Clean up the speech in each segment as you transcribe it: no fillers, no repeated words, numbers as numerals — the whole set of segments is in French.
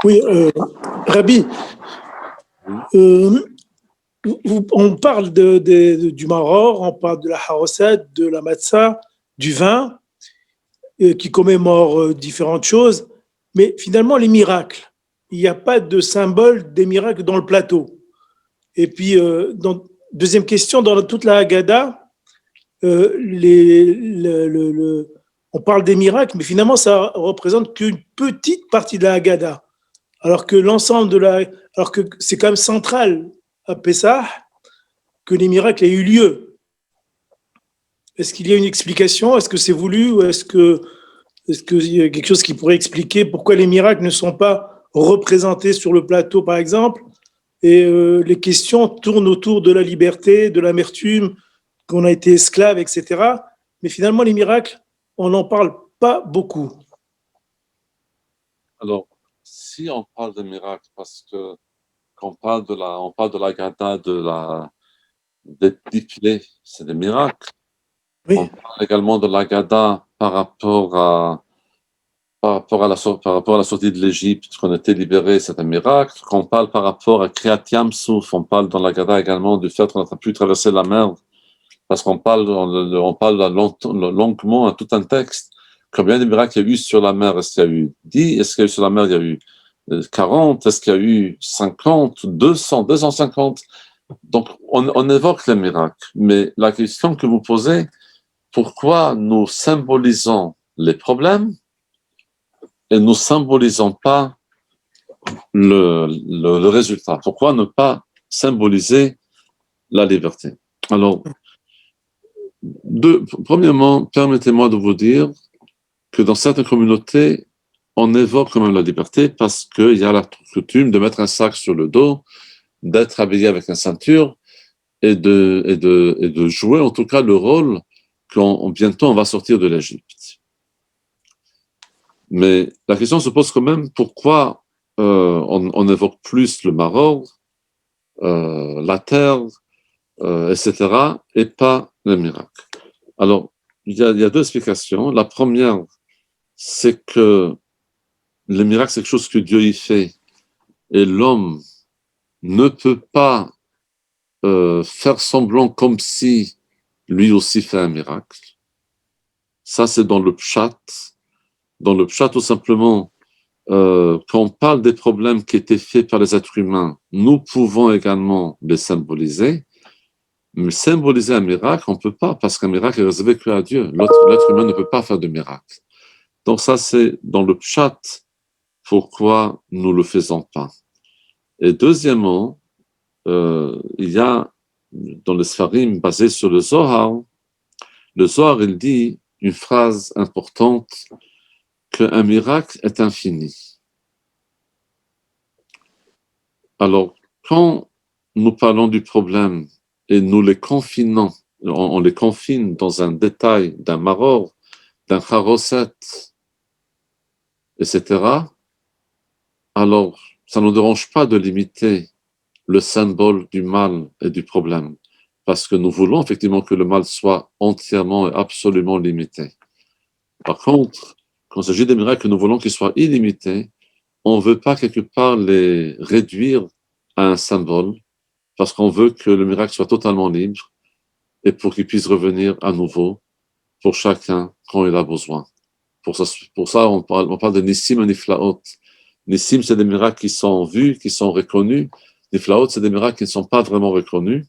Oui, Rabbi, Oui. euh, on parle du maror, on parle de la harosset, de la matzah, du vin, qui commémore différentes choses, mais finalement les miracles. Il n'y a pas de symbole des miracles dans le plateau. Et puis, deuxième question, dans toute la Haggadah, on parle des miracles, mais finalement ça représente qu'une petite partie de la Haggadah. Alors que l'ensemble alors que c'est quand même central à Pessah que les miracles aient eu lieu. Est-ce qu'il y a une explication? Est-ce que c'est voulu ou est-ce qu'il y a quelque chose qui pourrait expliquer pourquoi les miracles ne sont pas représentés sur le plateau, par exemple, et les questions tournent autour de la liberté, de l'amertume, qu'on a été esclave, etc. Mais finalement, les miracles, on n'en parle pas beaucoup. Alors, si on parle de miracles, parce que quand on parle de la gada, des défilés, c'est des miracles. On Oui, parle également de la gada par rapport à la sortie de l'Égypte, qu'on était libéré, c'est un miracle. Quand on parle par rapport à Kriyat Yam Souf, on parle dans la gada également du fait qu'on n'a pu traverser la mer, parce on parle longuement à tout un texte. Combien de miracles il y a eu sur la mer? Est-ce qu'il y a eu 10? Est-ce qu'il y a eu sur la mer? Il y a eu 40? Est-ce qu'il y a eu 50, 200, 250? Donc, on évoque les miracles. Mais la question que vous posez, pourquoi nous symbolisons les problèmes et nous symbolisons pas le résultat? Pourquoi ne pas symboliser la liberté? Alors, premièrement, permettez-moi de vous dire que dans certaines communautés, on évoque quand même la liberté parce qu'il y a la coutume de mettre un sac sur le dos, d'être habillé avec une ceinture et de jouer en tout cas le rôle qu'on bientôt on va sortir de l'Égypte. Mais la question se pose quand même pourquoi on évoque plus le maror, la terre, etc., et pas le miracle. Alors, il y a deux explications. La première, c'est que le miracle, c'est quelque chose que Dieu y fait, et l'homme ne peut pas faire semblant comme si lui aussi fait un miracle. Ça, c'est dans le pshat. Dans le pshat, tout simplement, quand on parle des problèmes qui étaient faits par les êtres humains, nous pouvons également les symboliser. Mais symboliser un miracle, on ne peut pas, parce qu'un miracle est réservé que à Dieu. L'être humain ne peut pas faire de miracle. Donc ça, c'est dans le pshat, pourquoi nous ne le faisons pas. Et deuxièmement, il y a dans les Sfarim basés sur le Zohar, il dit une phrase importante, qu'un miracle est infini. Alors, quand nous parlons du problème et nous les confinons, on les confine dans un détail d'un maror, d'un charosset, etc., alors ça ne nous dérange pas de limiter le symbole du mal et du problème, parce que nous voulons effectivement que le mal soit entièrement et absolument limité. Par contre, quand il s'agit des miracles que nous voulons qu'ils soient illimités, on ne veut pas quelque part les réduire à un symbole, parce qu'on veut que le miracle soit totalement libre et pour qu'il puisse revenir à nouveau pour chacun quand il a besoin. Pour ça on parle de Nissim et Niflaot. Nissim, c'est des miracles qui sont vus, qui sont reconnus. Niflaot, c'est des miracles qui ne sont pas vraiment reconnus.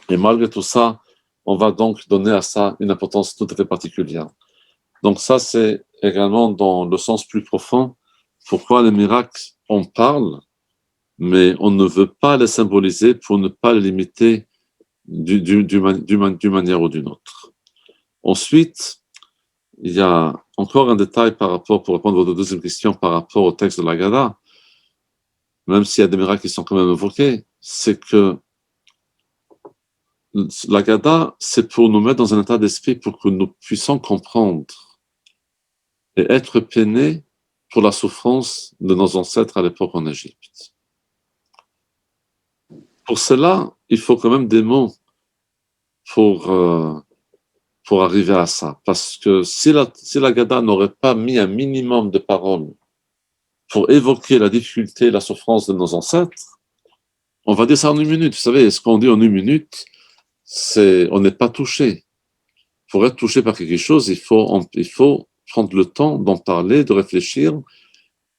Et malgré tout ça, on va donc donner à ça une importance tout à fait particulière. Donc ça, c'est également dans le sens plus profond, pourquoi les miracles, on parle, mais on ne veut pas les symboliser pour ne pas les limiter d'une manière ou d'une autre. Ensuite, il y a encore un détail pour répondre à votre deuxième question par rapport au texte de la Gada, même s'il y a des miracles qui sont quand même évoqués, c'est que la Gada, c'est pour nous mettre dans un état d'esprit pour que nous puissions comprendre et être peinés pour la souffrance de nos ancêtres à l'époque en Égypte. Pour cela, il faut quand même des mots pour, euh, pour arriver à ça. Parce que si la Gada n'aurait pas mis un minimum de paroles pour évoquer la difficulté, la souffrance de nos ancêtres, on va dire ça en une minute. Vous savez, ce qu'on dit en une minute, on n'est pas touché. Pour être touché par quelque chose, il faut prendre le temps d'en parler, de réfléchir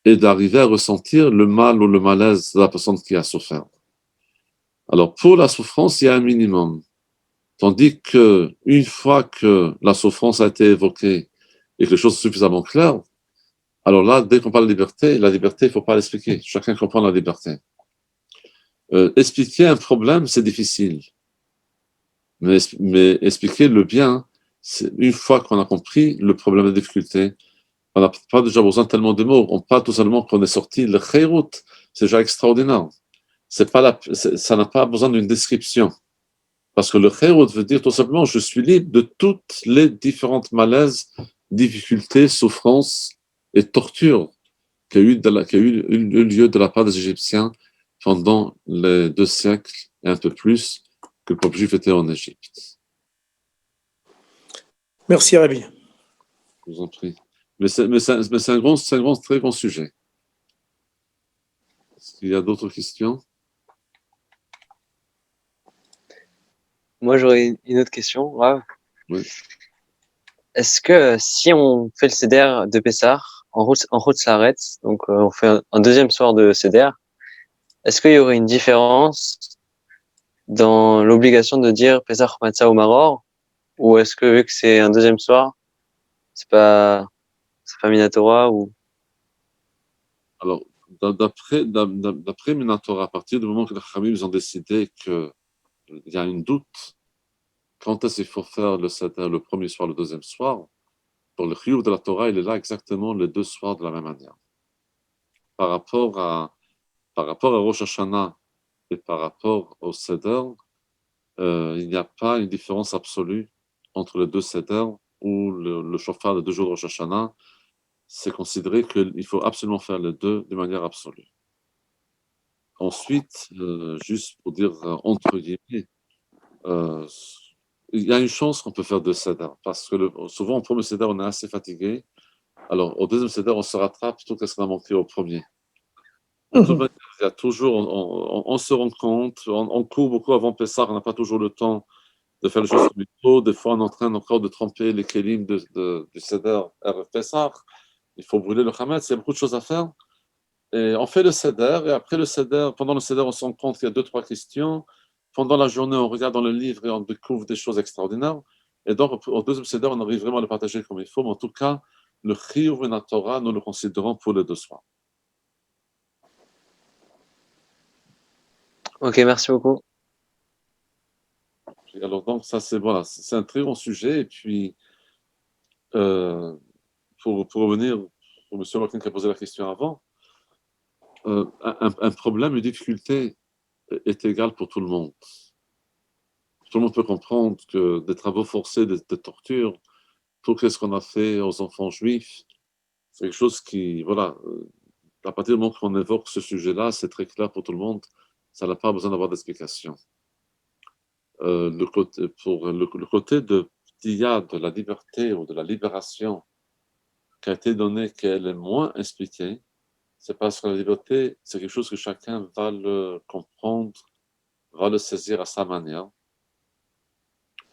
et d'arriver à ressentir le mal ou le malaise de la personne qui a souffert. Alors, pour la souffrance, il y a un minimum. Tandis que une fois que la souffrance a été évoquée et que les choses sont suffisamment claires, alors là, dès qu'on parle de liberté, il ne faut pas l'expliquer. Chacun comprend la liberté. Expliquer un problème, c'est difficile. Mais expliquer le bien, une fois qu'on a compris le problème de difficulté, on n'a pas déjà besoin tellement de mots. On parle tout simplement qu'on est sorti le khayrout. C'est déjà extraordinaire. Ça n'a pas besoin d'une description. Parce que le khayrout veut dire tout simplement je suis libre de toutes les différentes malaises, difficultés, souffrances et tortures qui a eu lieu de la part des Égyptiens pendant les 2 siècles et un peu plus que le peuple juif était en Égypte. Merci, Rabbi. Je vous en prie. Mais c'est un très grand sujet. Est-ce qu'il y a d'autres questions? Moi, j'aurais une autre question, Rav. Oui. Est-ce que si on fait le Seder de Pessah en route Laaretz, donc on fait un deuxième soir de Seder, est-ce qu'il y aurait une différence dans l'obligation de dire Pessah Matzah ou Maror, ou est-ce que vu que c'est un deuxième soir, c'est pas Minatora ou... Alors, d'après Minatora, à partir du moment que les Khamim ont décidé qu'il y a un doute quand est-ce qu'il faut faire le Seder, le premier soir, le deuxième soir, pour le Chiyuv de la Torah, il est là exactement les 2 soirs de la même manière. Par rapport à Rosh Hashanah et par rapport au Seder, il n'y a pas une différence absolue entre les 2 Seder ou le Shofar de 2 jours de Rosh Hashanah. C'est considéré qu'il faut absolument faire les 2 de manière absolue. Ensuite, juste pour dire entre guillemets, il y a une chance qu'on peut faire 2 Seder, parce que souvent au premier Seder, on est assez fatigué. Alors, au deuxième Seder, on se rattrape tout ce qu'on a manqué au premier. De toute manière, il y a toujours, on se rend compte, on court beaucoup avant Pessah, on n'a pas toujours le temps de faire les choses comme il faut. Des fois, on est en train encore de tremper les kelim du Seder Erev Pessah. Il faut brûler le Hametz, il y a beaucoup de choses à faire. Et on fait le Seder, et après le Seder, pendant le Seder, on se rend compte qu'il y a 2-3 questions. Pendant la journée, on regarde dans le livre et on découvre des choses extraordinaires. Et donc, au deuxième Seder, on arrive vraiment à le partager comme il faut. Mais en tout cas, le Chiyuv et la Torah, nous le considérons pour les 2 soirs. Ok, merci beaucoup. Alors, donc, ça, c'est un très bon sujet. Et puis, pour revenir au monsieur Martin qui a posé la question avant, un problème, une difficulté est égal pour tout le monde. Tout le monde peut comprendre que des travaux forcés, des tortures, tout ce qu'on a fait aux enfants juifs, c'est quelque chose qui, voilà, à partir du moment qu'on évoque ce sujet-là, c'est très clair pour tout le monde, ça n'a pas besoin d'avoir d'explication. Le côté de Tiyad, de la liberté ou de la libération qui a été donné, qu'elle est moins expliquée, c'est parce que la liberté, c'est quelque chose que chacun va le comprendre, va le saisir à sa manière,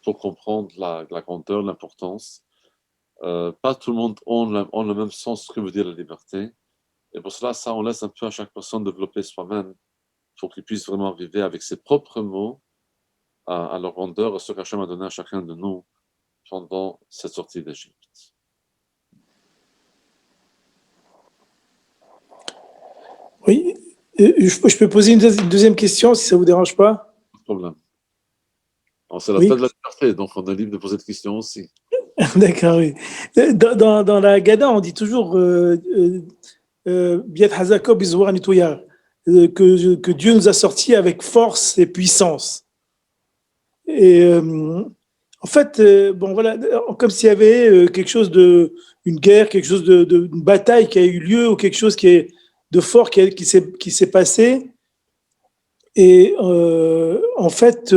pour comprendre la grandeur, l'importance. Pas tout le monde a le même sens que veut dire la liberté. Et pour cela, ça, on laisse un peu à chaque personne développer soi-même pour qu'il puisse vraiment arriver avec ses propres mots à leur grandeur, à ce qu'Hachem a donné à chacun de nous pendant cette sortie d'Égypte. Oui, je peux poser une deuxième question si ça ne vous dérange pas? Pas de problème. Alors, c'est la Oui. fête de la liberté, donc on est libre de poser des questions aussi. D'accord, oui. Dans la Gada, on dit toujours Biat Hazako Bizouar Nitoya, que Dieu nous a sortis avec force et puissance. Et en fait, bon voilà, comme s'il y avait quelque chose une guerre, quelque chose une bataille qui a eu lieu ou quelque chose qui est de fort qui s'est passé. Et en fait,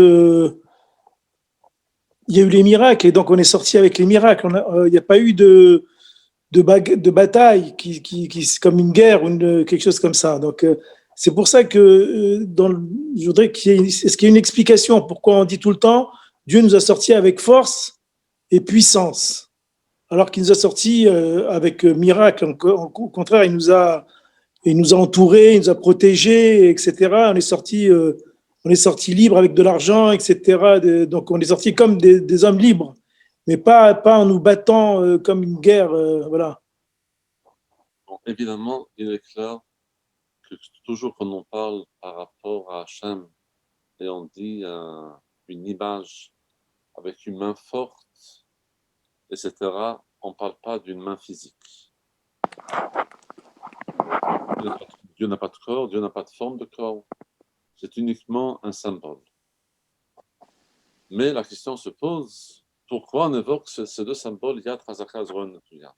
il y a eu les miracles et donc on est sorti avec les miracles. Il n'y a pas eu de de bataille, qui comme une guerre, quelque chose comme ça. Donc, c'est pour ça que je voudrais est-ce qu'il y a une explication pourquoi on dit tout le temps Dieu nous a sortis avec force et puissance, alors qu'il nous a sortis avec miracle. Au contraire, il nous a entourés, il nous a protégés, etc. On est sorti libre avec de l'argent, etc. Donc on est sorti comme des hommes libres, mais pas en nous battant comme une guerre, voilà. Bon, évidemment, il est clair que toujours quand on parle par rapport à Hachem et on dit une image avec une main forte, etc., on ne parle pas d'une main physique. Dieu n'a pas de corps, Dieu n'a pas de forme de corps. C'est uniquement un symbole. Mais la question se pose, pourquoi on évoque ces deux symboles, Yad Chazaka, Zroa Netuya?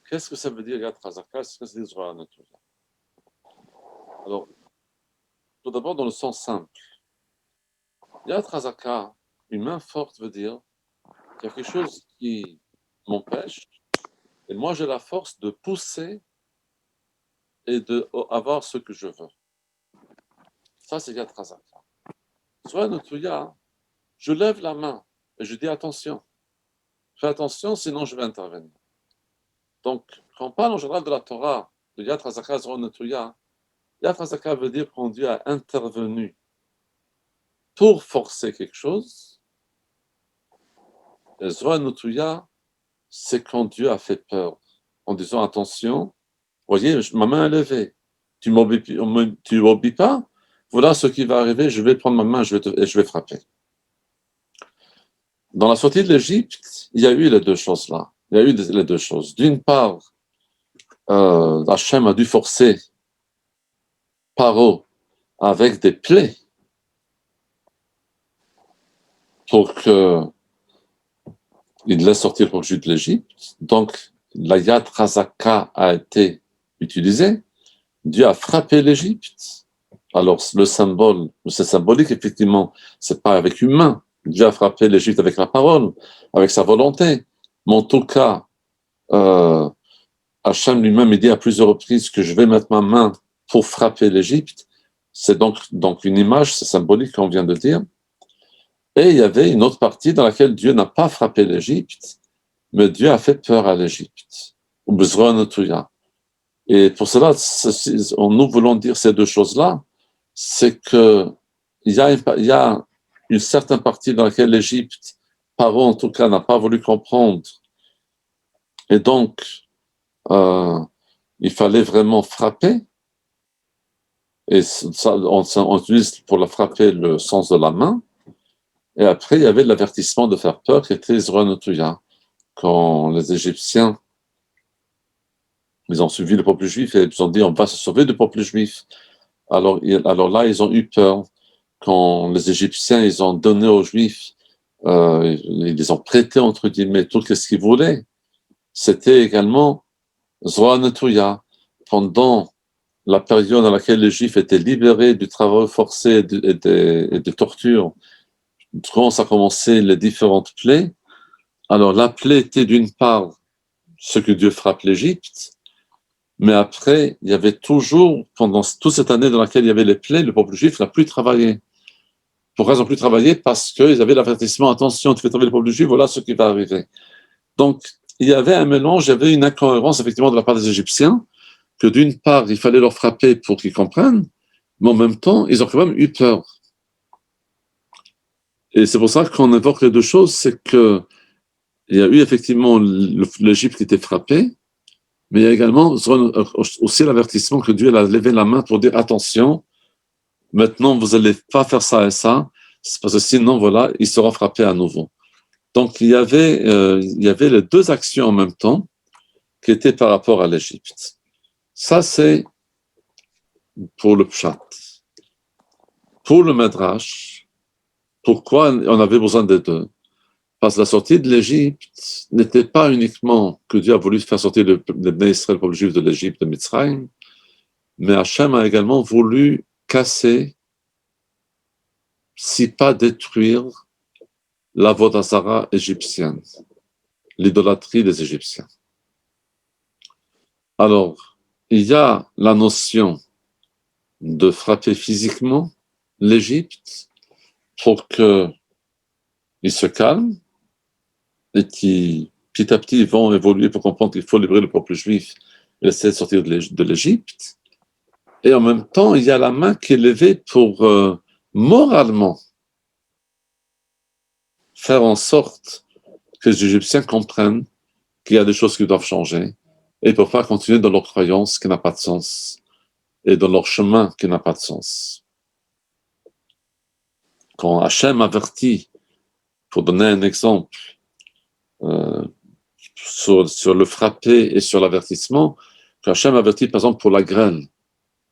Qu'est-ce que ça veut dire Yad Chazaka? Qu'est-ce que ça veut dire Zroa Netuya? Alors, tout d'abord, dans le sens simple, Yad Chazaka, une main forte veut dire qu'il y a quelque chose qui m'empêche, et moi j'ai la force de pousser et d'avoir ce que je veux. Ça, c'est Yad Chazaka. Zroa Netuya, je lève la main et je dis attention. Fais attention, sinon je vais intervenir. Donc, quand on parle en général de la Torah, de Yad Chazaka, Zroa Netuya, Yad Chazaka veut dire quand Dieu a intervenu pour forcer quelque chose. Et Zroa Netuya, c'est quand Dieu a fait peur, en disant attention, voyez, ma main est levée. Tu m'obéis pas, voilà ce qui va arriver, je vais prendre ma main et je vais frapper. Dans la sortie de l'Égypte, il y a eu les deux choses là. Il y a eu les deux choses. D'une part, Hachem a dû forcer Paro avec des plaies pour qu'il laisse sortir le peuple juif de l'Égypte. Donc, la Yad Chazaka a été utilisée. Dieu a frappé l'Égypte. Alors, le symbole, c'est symbolique, effectivement, c'est pas avec une main. Dieu a frappé l'Égypte avec la parole, avec sa volonté. Mais en tout cas, Hachem lui-même, il dit à plusieurs reprises que je vais mettre ma main pour frapper l'Égypte. C'est donc une image, c'est symbolique, qu'on vient de dire. Et il y avait une autre partie dans laquelle Dieu n'a pas frappé l'Égypte, mais Dieu a fait peur à l'Égypte. Et pour cela, nous voulons dire ces deux choses-là, c'est qu'il y a une certaine partie dans laquelle l'Égypte, Paro en tout cas, n'a pas voulu comprendre. Et donc, il fallait vraiment frapper. Et ça, on utilise pour la frapper le sens de la main. Et après, il y avait l'avertissement de faire peur qui était Zroa Netuya. Quand les Égyptiens, ils ont suivi le peuple juif et ils ont dit on va se sauver du peuple juif. Alors là, ils ont eu peur. Quand les Égyptiens, ils ont donné aux Juifs, ils les ont prêtés, entre guillemets, tout ce qu'ils voulaient. C'était également Zroa Netuya. Pendant la période dans laquelle les Juifs étaient libérés du travail forcé et de torture, quand ça a commencé les différentes plaies, alors la plaie était d'une part ce que Dieu frappe l'Égypte, mais après, il y avait toujours, pendant toute cette année dans laquelle il y avait les plaies, le peuple juif n'a plus travaillé. Pourquoi ils n'ont plus travaillé? Parce qu'ils avaient l'avertissement, attention, tu fais travailler le peuple juif, voilà ce qui va arriver. Donc, il y avait un mélange, il y avait une incohérence effectivement de la part des Égyptiens, que d'une part, il fallait leur frapper pour qu'ils comprennent, mais en même temps, ils ont quand même eu peur. Et c'est pour ça qu'on évoque les deux choses, c'est que il y a eu effectivement l'Égypte qui était frappée, mais il y a également aussi l'avertissement que Dieu a levé la main pour dire attention, maintenant vous n'allez pas faire ça et ça, parce que sinon, voilà, il sera frappé à nouveau. Donc il y avait les deux actions en même temps qui étaient par rapport à l'Égypte. Ça, c'est pour le Pshat. Pour le Midrash, pourquoi on avait besoin des deux? Parce que la sortie de l'Égypte n'était pas uniquement que Dieu a voulu faire sortir le Bnei Israël, le peuple juif de l'Égypte, de Mitzrayim, mais Hachem a également voulu casser, si pas détruire, la Vodazara égyptienne, l'idolâtrie des Égyptiens. Alors, il y a la notion de frapper physiquement l'Égypte pour qu'il se calme et qui, petit à petit, vont évoluer pour comprendre qu'il faut libérer le peuple juif et essayer de sortir de l'Égypte. Et en même temps, il y a la main qui est levée pour moralement faire en sorte que les Égyptiens comprennent qu'il y a des choses qui doivent changer et pour pas continuer dans leur croyance qui n'a pas de sens et dans leur chemin qui n'a pas de sens. Quand Hachem avertit, pour donner un exemple, sur le frapper et sur l'avertissement, quand Hachem avertit par exemple pour la grêle,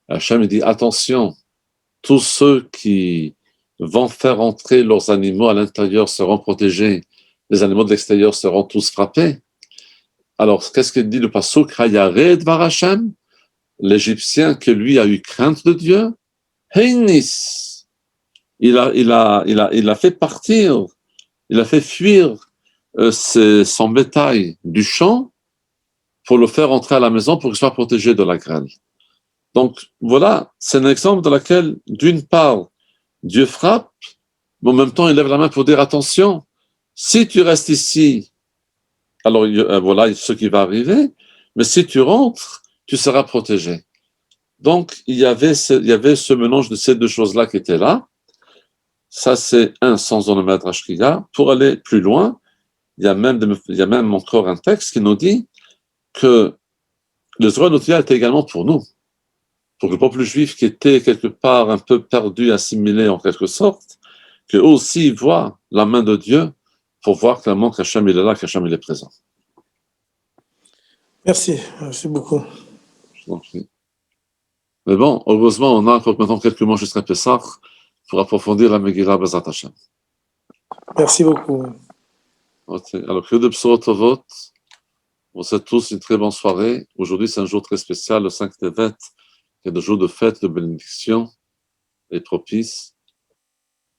Hachem dit attention, tous ceux qui vont faire entrer leurs animaux à l'intérieur seront protégés, les animaux de l'extérieur seront tous frappés. Alors, qu'est-ce que dit le pasuk Hayared var Hachem? L'Égyptien qui lui a eu crainte de Dieu, Heinis, il a fait partir, il a fait fuir son bétail du champ pour le faire entrer à la maison pour qu'il soit protégé de la grêle. Donc voilà, c'est un exemple dans lequel, d'une part, Dieu frappe, mais en même temps, il lève la main pour dire attention, si tu restes ici, alors voilà ce qui va arriver, mais si tu rentres, tu seras protégé. Donc, il y avait ce mélange de ces deux choses-là qui étaient là. Ça, c'est un sens dans le Midrash qu'il y a. Pour aller plus loin, il y a même encore un texte qui nous dit que le Zohar Notiyah était également pour nous, pour le peuple juif qui était quelque part un peu perdu, assimilé en quelque sorte, qu'eux aussi voient la main de Dieu pour voir clairement qu'Hachem il est là, qu'Hachem il est présent. Merci beaucoup. Je t'en prie. Mais bon, heureusement, on a encore maintenant quelques mois jusqu'à Pessah pour approfondir la Megillah Bezat Hashem. Merci beaucoup. Okay. Alors, que de Bsorot Tovot, on souhaite tous une très bonne soirée. Aujourd'hui, c'est un jour très spécial, le 5 Tevet, qui est un jour de fête, de bénédiction et propice.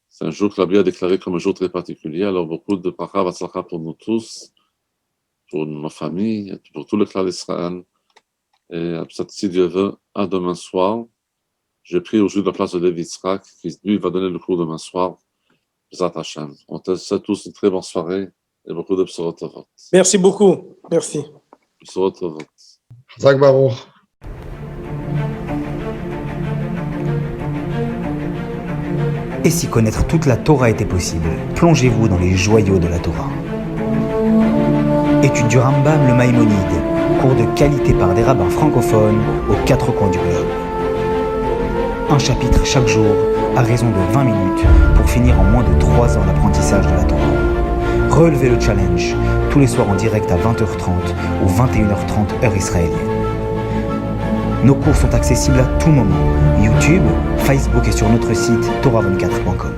C'est un jour que la Bible a déclaré comme un jour très particulier. Alors, beaucoup de bracha v'atzlacha pour nous tous, pour nos familles, pour tout le clan d'Israël. Et si Dieu veut, à demain soir. J'ai pris aujourd'hui la place de Lévi Yitzhak, qui lui va donner le cours demain soir. Bezat Hashem. On te souhaite tous une très bonne soirée et beaucoup de Bsorot Tovot. Merci beaucoup. Merci. Bsorot Tovot. Chazak Baruch. Et si connaître toute la Torah était possible, plongez-vous dans les joyaux de la Torah. Étude du Rambam, le Maïmonide, cours de qualité par des rabbins francophones aux quatre coins du globe. Un chapitre chaque jour, à raison de 20 minutes, pour finir en moins de 3 ans l'apprentissage de la Torah. Relevez le challenge, tous les soirs en direct à 20h30 ou 21h30 heure israélienne. Nos cours sont accessibles à tout moment, YouTube, Facebook et sur notre site torah24.com.